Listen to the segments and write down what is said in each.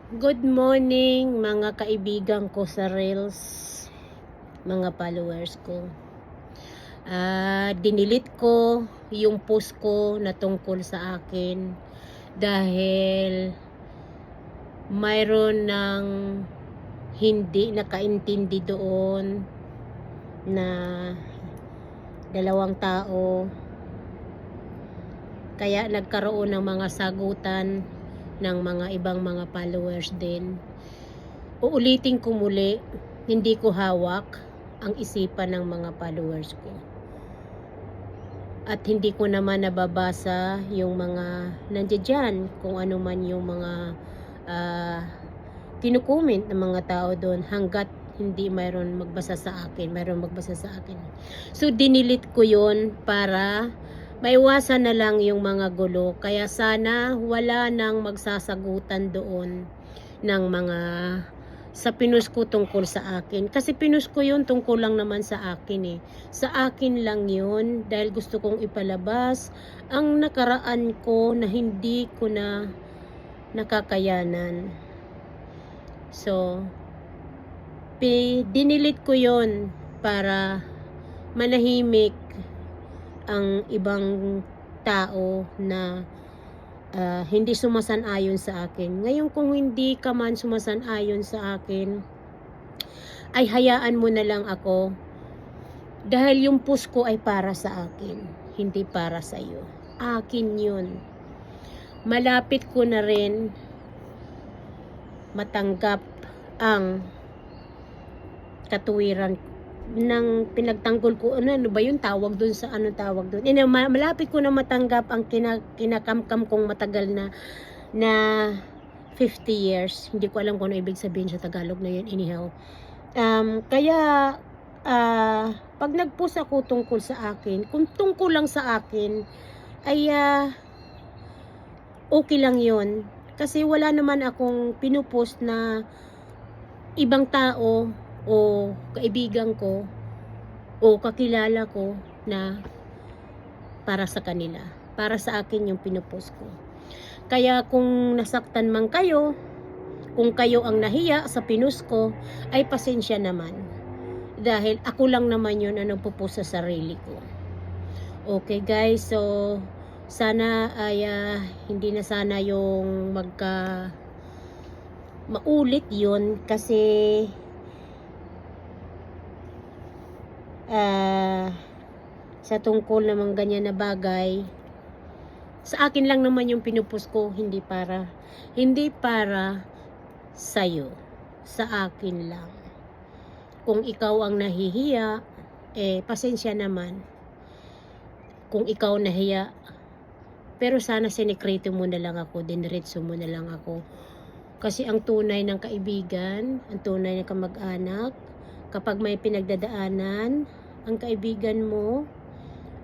Good morning mga kaibigan ko sa Reels, mga followers ko. Dinilit ko yung post ko na tungkol sa akin dahil mayroon ng hindi nakaintindi doon na dalawang tao, kaya nagkaroon ng mga sagutan ng mga ibang mga followers din. Uulitin ko muli, hindi ko hawak ang isipan ng mga followers ko. At hindi ko naman nababasa yung mga nandiyan kung ano man yung mga kinukomment ng mga tao doon hanggat hindi mayroon magbasa sa akin. So dinilit ko yun para maiwasan na lang yung mga gulo. Kaya sana wala nang magsasagutan doon ng mga sa pinost ko tungkol sa akin. Kasi pinost ko yun tungkol lang naman sa akin eh. Sa akin lang yun dahil gusto kong ipalabas ang nakaraan ko na hindi ko na nakakayanan. So, dinilit ko yun para manahimik ang ibang tao na hindi sumasan-ayon sa akin. Ngayon kung hindi ka man sumasan-ayon sa akin, ay hayaan mo na lang ako dahil yung post ko ay para sa akin, hindi para sa iyo. Akin yun. Malapit ko na rin matanggap ang katuwiran ng pinagtanggol ko. Ano ba yung tawag doon sa tawag doon? Malapit ko na matanggap ang kinakamkam kong matagal na 50 years. Hindi ko alam kung ano ibig sabihin sa Tagalog na yun, anyhow. Kaya pag nag-post ako tungkol sa akin, kung tungkol lang sa akin ay okay lang yun. Kasi wala naman akong pinupost na ibang tao o kaibigan ko o kakilala ko na para sa kanila. Para sa akin yung pinupost ko. Kaya kung nasaktan man kayo, kung kayo ang nahiya sa pinost ko, ay pasensya naman. Dahil ako lang naman yun ang nagpo-post sa sarili ko. Okay guys, so sana ay hindi na sana yung maulit yun kasi sa tungkol namang ganyan na bagay, sa akin lang naman yung pinupost ko, hindi para sa'yo, sa akin lang. Kung ikaw ang nahihiya, pasensya naman kung ikaw nahiya, pero sana sinikreto mo na lang ako, diniretso mo na lang ako. Kasi ang tunay ng kaibigan, ang tunay ng kamag-anak, kapag may pinagdadaanan ang kaibigan mo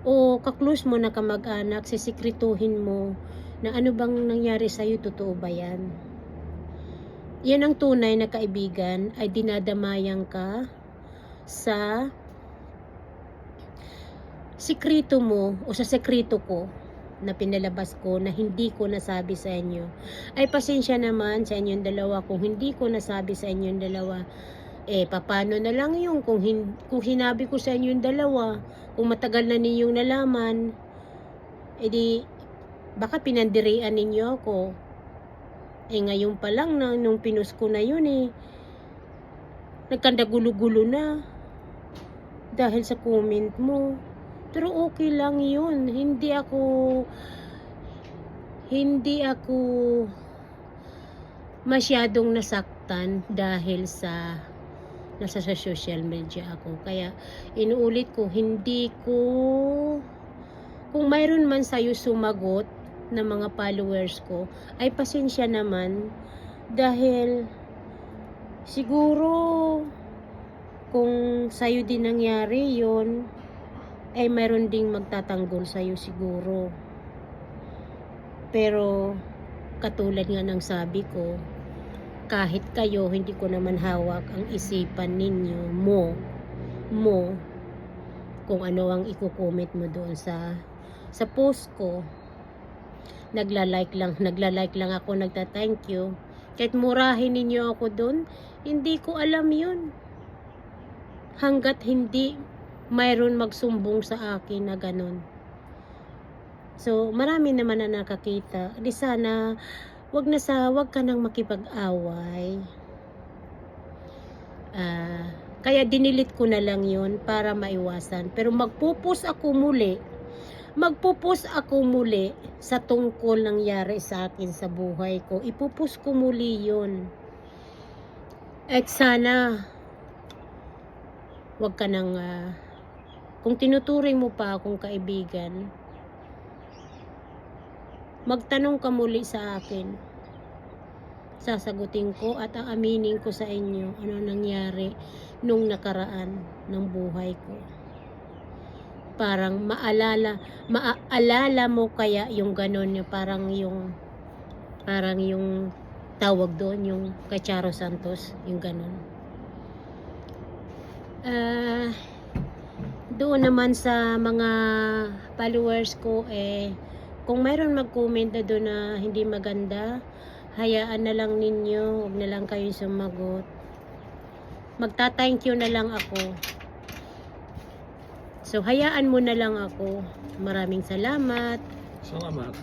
o kaklose mo na kamag-anak, sisikretuhin mo na ano bang nangyari sa'yo, totoo ba yan? Yan ang tunay na kaibigan, ay dinadamayan ka sa sikreto mo o sa sekreto ko na pinalabas ko na hindi ko nasabi sa inyo. Ay pasensya naman sa inyong dalawa kung hindi ko nasabi sa inyong dalawa. Paano na lang yung kung hinabi ko sa inyong dalawa, kung matagal na ninyong nalaman, edi baka pinandirian ninyo ako. Ngayon pa lang nung pinost ko na yun nagkandagulo-gulo na dahil sa comment mo. Pero okay lang yun. Hindi ako masyadong nasaktan dahil nasa social media ako. Kaya inuulit ko, kung mayroon man sa'yo sumagot na mga followers ko, ay pasensya naman dahil siguro kung sa'yo din nangyari yon, ay mayroon ding magtatanggol sa'yo siguro. Pero katulad nga ng sabi ko, kahit kayo, hindi ko naman hawak ang isipan ninyo mo kung ano ang i-comment mo doon sa post ko. Nagla-like lang ako, nagta-thank you. Kahit murahin ninyo ako doon, hindi ko alam yun. Hanggat hindi mayroon magsumbong sa akin na ganun. So, marami naman na nakakita. Di sana, wag ka nang makipag-away. Kaya dinilit ko na lang yun para maiwasan. Pero magpupus ako muli sa tungkol nangyari sa akin sa buhay ko. Ipupus ko muli yun. At sana, wag ka nang, kung tinuturing mo pa akong kaibigan, magtanong ka muli sa akin. Sasagutin ko at aaminin ko sa inyo ano nangyari nung nakaraan ng buhay ko. Parang maalala mo kaya yung ganon, yung parang yung tawag doon, yung kay Charo Santos, yung ganon. Doon naman sa mga followers ko, kung mayroon mag-comment na doon na hindi maganda, hayaan na lang ninyo, huwag na lang kayo sumagot. Magta-thank you na lang ako. So, hayaan mo na lang ako. Maraming salamat. Salamat.